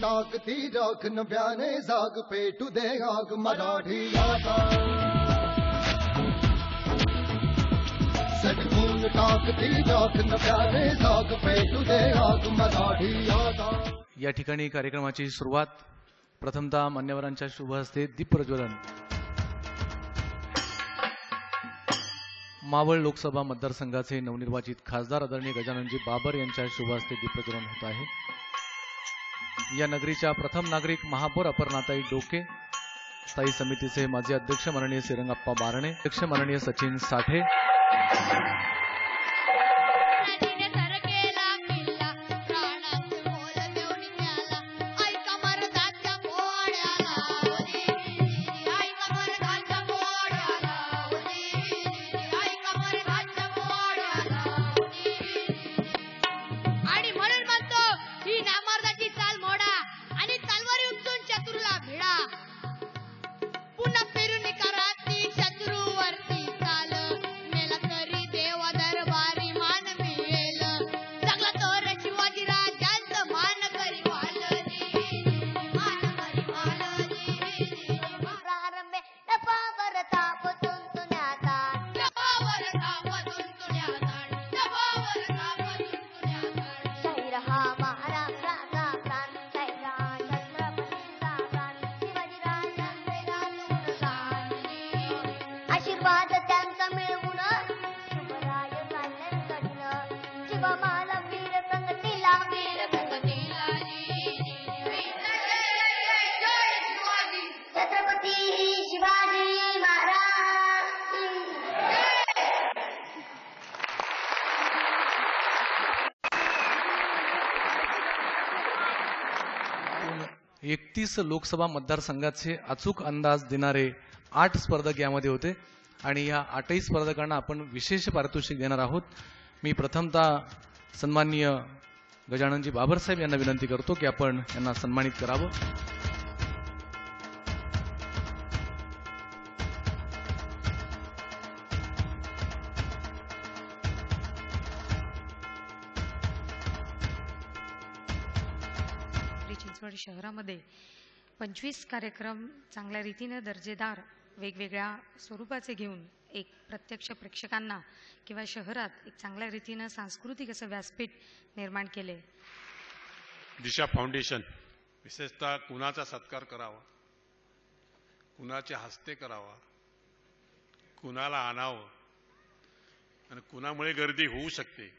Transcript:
टाकती राख नव्याने जाग पेटू दे आग मराठी आता सटकून टाकती राख नव्याने जाग पेटू दे आग मराठी आता। या ठिकाणी कार्यक्रमाची सुरुवात प्रथमतः मान्यवरांच्या शुभ हस्ते दीप प्रज्वलन मावळ लोकसभा मतदारसंघाचे नवनिर्वाचित खासदार आदरणीय गजाननजी बाबर यांच्या शुभ हस्ते दीप प्रज्वलन होत आहे। या नगरीच्या प्रथम नागरिक महापौर अपर्णाताई डोके, स्थायी समितीचे माजी अध्यक्ष माननीय श्रीरंगाप्पा बारणे, अध्यक्ष माननीय सचिन साठे, लोकसभा मतदारसंघाचे अचूक अंदाज देणारे 8 स्पर्धक यामध्ये होते आणि या 8ही स्पर्धकांना आपण विशेष पारितोषिक देणार आहोत। मी प्रथमतः सन्माननीय गजाननजी बाबर साहेब यांना विनंती करतो की आपण यांना सन्मानित करावं। चिंचवड शहरामध्ये 25 कार्यक्रम चांगल्या रीतीने दर्जेदार वेगवेगळ्या स्वरूपाचे घेऊन एक प्रत्यक्ष प्रेक्षकांना किंवा शहरात एक चांगल्या रीतीने सांस्कृतिक असं व्यासपीठ निर्माण केले। दिशा फाउंडेशन विशेषतः कुणाचा सत्कार करावा, कुणाच्या हस्ते करावा, कुणाला आणावं आणि कुणामुळे गर्दी होऊ शकते